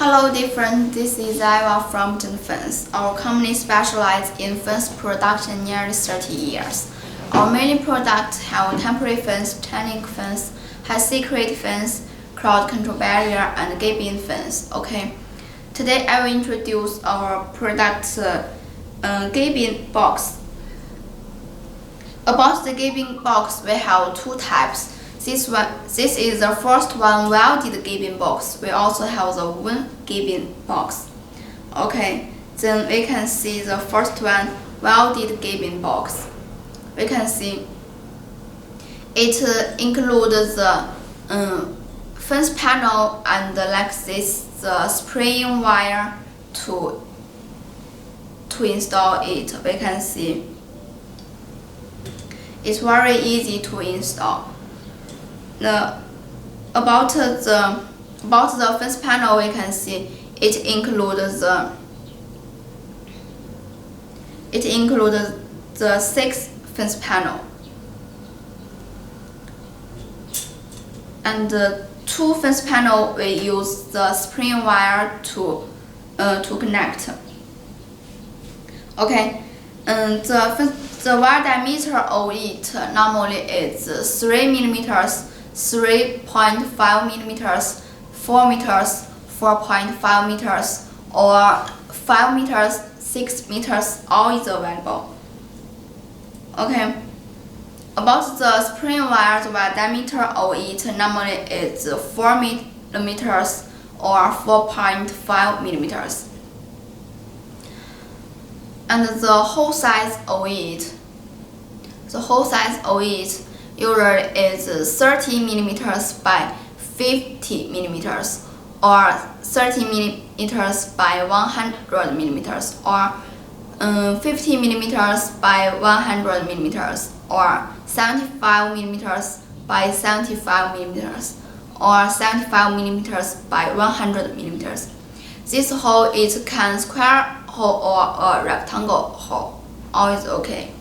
Hello, dear friends. This is Eva from GiantFence. Our company specializes in fence production nearly 30 years. Our main products have temporary fence, technical fence, high security fence, crowd control barrier, and gabion fence. Okay. Today I will introduce our product gabion box. About the gabion box, we have two types. This is the first one, welded gabion box. We also have the one gabion box. Okay, then we can see the first one, welded gabion box. We can see it includes the fence panel and like this the spraying wire to install it. We can see it's very easy to install. About the fence panel, we can see it includes the 6 fence panel and the 2 fence panel. We use the spring wire to connect. Okay, and the wire diameter of it normally is 3 millimeters. 3.5 millimeters, 4 meters, 4.5 meters, or 5 meters, 6 meters, all is available. Okay. About the spring wire, the wire diameter of it normally is 4 millimeters or 4.5 millimeters. And the hole size of it, usually is 30 millimeters by 50 millimeters, or 30 millimeters by 100 millimeters, or 50 millimeters by 100 millimeters, or 75 millimeters by 75 millimeters, or 75 millimeters by 100 millimeters. This hole it can square hole or a rectangle hole. All is okay.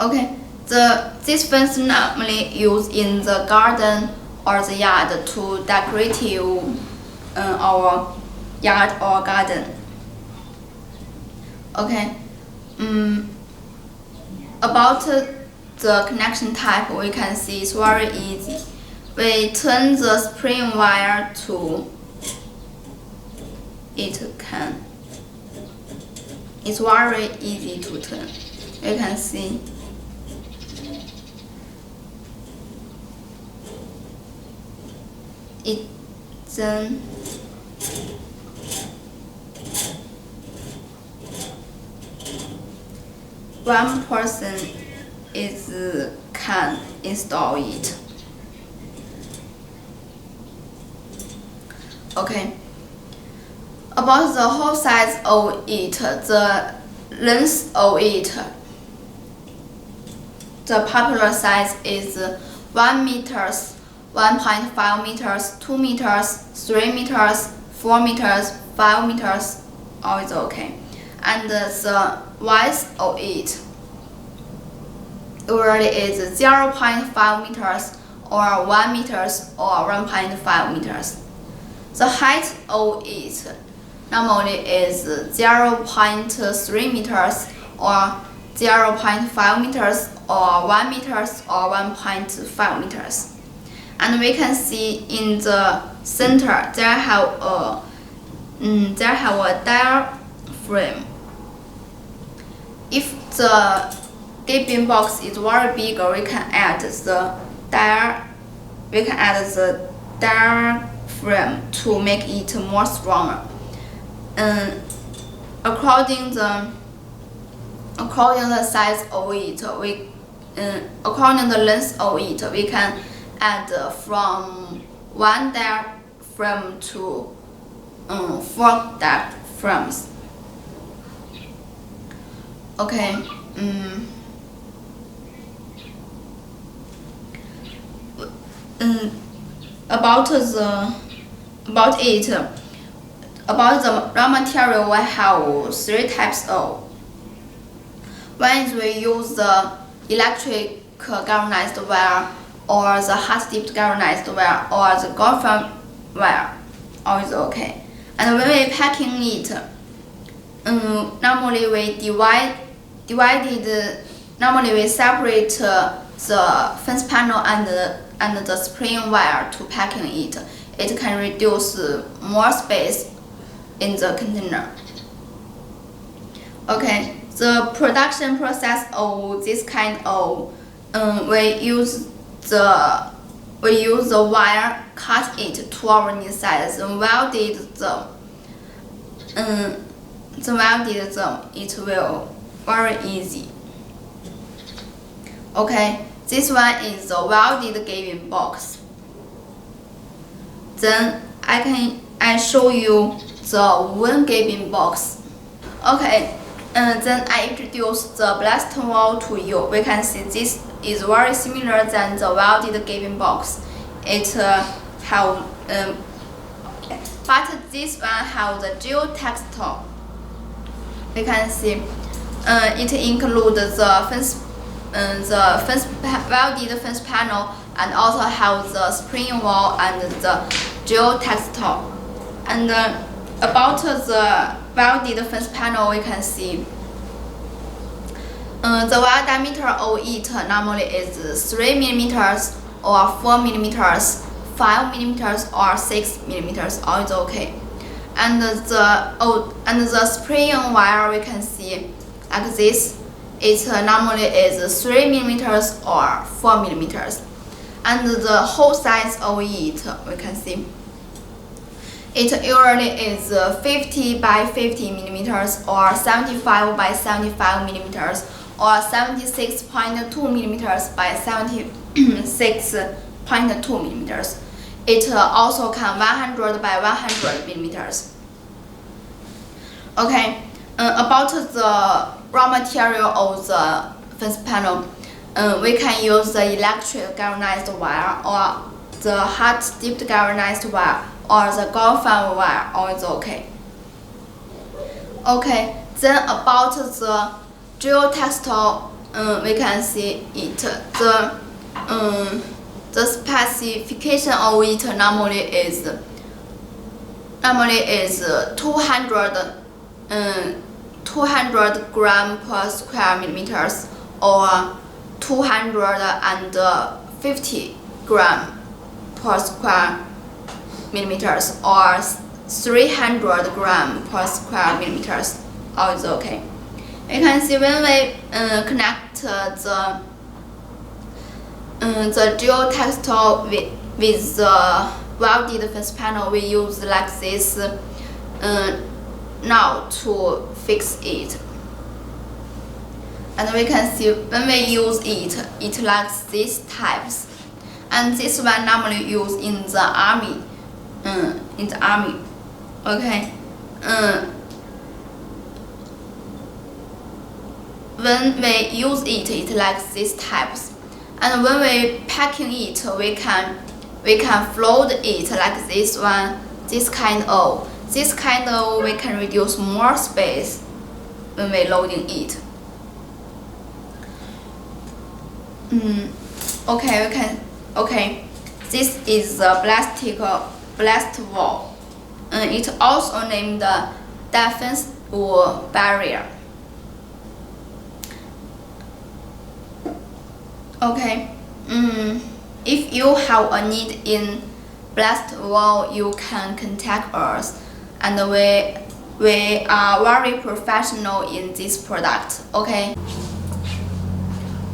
Okay. This fence normally used in the garden or the yard to decorate our yard or garden. Okay. About the connection type, we can see it's very easy. We turn the spring wire to it's very easy to turn. You can see. Then one person can install it. Okay. About the hole size of it, the length of it, the popular size is 1 meters. 1.5 meters, 2 meters, 3 meters, 4 meters, 5 meters, all is okay. And the width of it usually is 0.5 meters or 1 meters or 1.5 meters. The height of it normally is 0.3 meters or 0.5 meters or 1 meters or 1.5 meters. And we can see in the center there have a diaphragm. If the gabion box is very big, we can add the diaphragm to make it more stronger. According the size of it, according the length of it, we can add from 1 diaphragm to 4 diaphragms. Okay. About the raw material, we have 3 types of. One is we use the electric galvanized wire, or the hot dipped galvanized wire, or the graphite wire. always okay. And when we packing it, normally we separate the fence panel and the spring wire to packing it. It can reduce more space in the container. Okay, the production process of this kind of we use the wire, cut it to our need size, then welded them. It will very easy. Okay, this one is the welded gabion box. Then I show you the one gabion box. Okay, then I introduce the blast wall to you. We can see this is very similar than the welded gabion box. It but this one has the geotextile. We can see it includes the welded fence panel and also have the spring wall and the geotextile. And about the welded fence panel, we can see the wire diameter of it normally is 3 mm or 4 mm, 5 mm or 6 mm, all is okay. And the spring wire we can see like this. It normally is 3 mm or 4 mm. And the whole size of it we can see. It usually is 50 by 50 mm or 75 by 75 mm or 76.2 mm by 76.2 mm. It also can 100 by 100 mm. Okay, about the raw material of the fence panel, we can use the electric galvanized wire or the hot dipped galvanized wire or the gabion wire, all is okay. Okay, then about the geotextile, we can see it. The specification of it normally is 200 gram per square millimeters or 250 gram per square millimeters or 300 gram per square millimeters. All is okay. You can see when we connect the geotextile with the welded fence panel, we use like this now to fix it. And we can see when we use it like these types. And this one normally used in the army. Okay. When we use it like these types. And when we packing it, we can fold it like this one. This kind of we can reduce more space when we loading it. Okay. This is the blast wall. It also named the defense wall barrier. Okay. If you have a need in blast wall, you can contact us, and we are very professional in this product. Okay.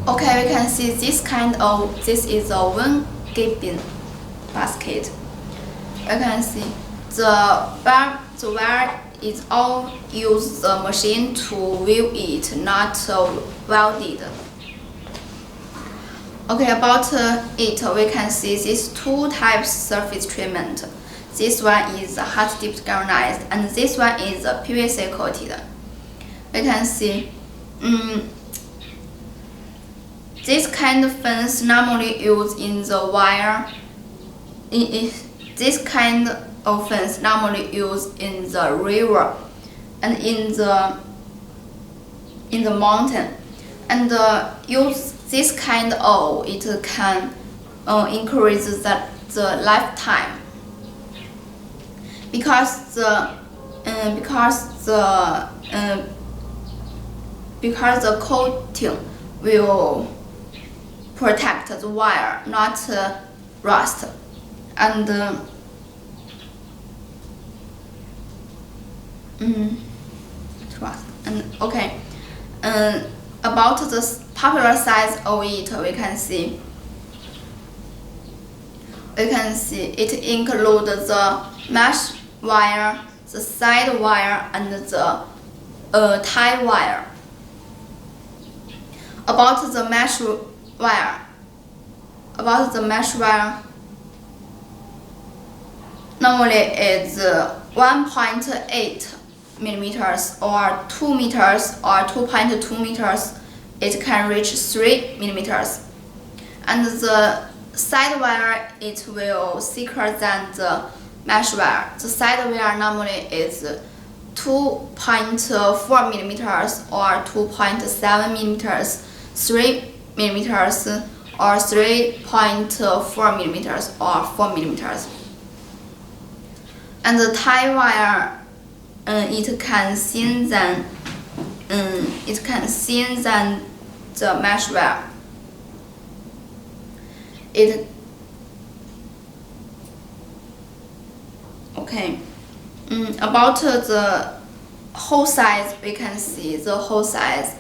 Okay, we can see this is a one gabion basket. You can see the wire is all use the machine to wheel it, not welded. Okay, about it, we can see these two types surface treatment. This one is hot dipped galvanized, and this one is PVC coated. We can see this kind of fence normally used in the wire. This kind of fence normally used in the river and in the mountain, and use this kind of it can increase the lifetime. because the coating will protect the wire, not rust. And okay, about the popular size of it, we can see it includes the mesh wire, the side wire, and the tie wire. About the mesh wire, normally it's 1.8 millimeters or 2 meters or 2.2 meters. It can reach 3 millimeters. And the side wire, it will thicker than the mesh wire. The side wire normally is 2.4 millimeters or 2.7 millimeters, 3 millimeters or 3.4 millimeters or 4 millimeters. And the tie wire, it can thin than the mesh wire. About the hole size, we can see the hole size.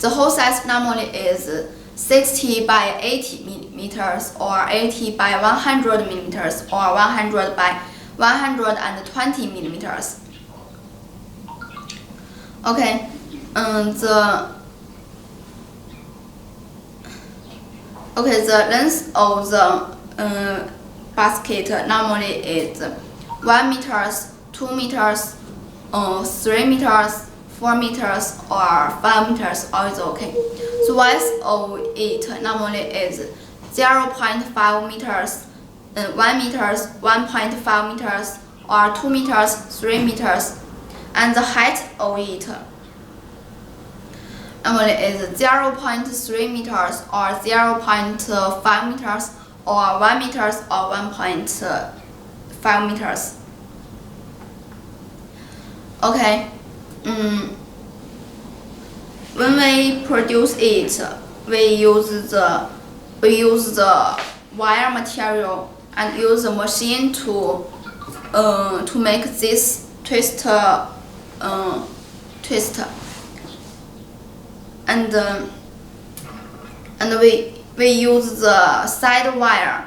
The hole size normally is 60 by 80 millimeters or 80 by 100 millimeters or 100 by 120 millimeters. Okay, the length of the basket normally is 1 meters, 2 meters, 3 meters, 4 meters, or 5 meters. All is okay. The width of it normally is 0.5 meters, 1 meters, 1.5 meters, or 2 meters, 3 meters, and the height of it normally is 0.3 meters or 0.5 meters or 1 meters or 1.5 meters. Okay. When we produce it, we use the wire material and use the machine to make this twister. And we use the side wire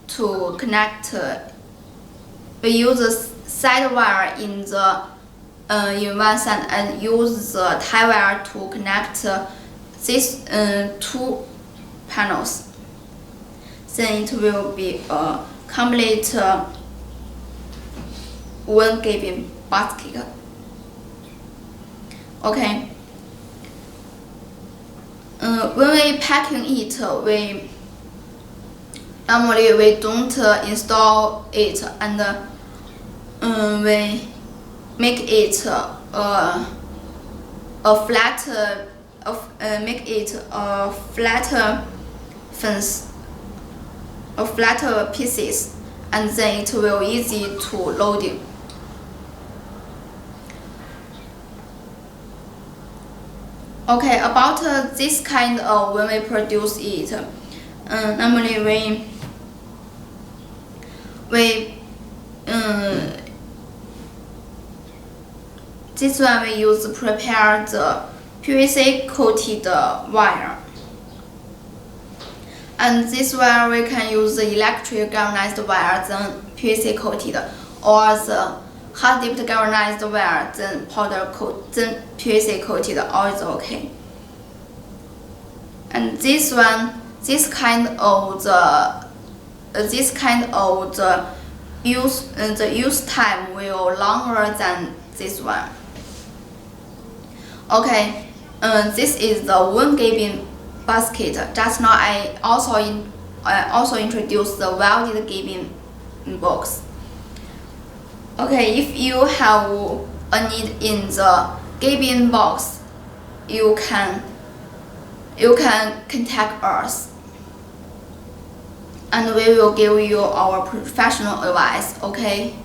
to connect. We use the side wire in one side and use the tie wire to connect these two panels. Then it will be a complete one gabion basket. Okay. When we packing it, we normally don't install it, and we make it a flatter fence, a flatter pieces, and then it will easy to loading. Okay, about this kind of when we produce it, normally this one we use to prepare the PVC coated wire, and this one we can use the electric galvanized wire then PVC coated, or the hot dipped galvanized wire then powder coat then PVC coated. All is okay. And this one, this kind of the use time will longer than this one. Okay, this is the one gabion basket. Just now I also introduced the welded gabion box. Okay, if you have a need in the gabion box, you can contact us, and we will give you our professional advice. Okay.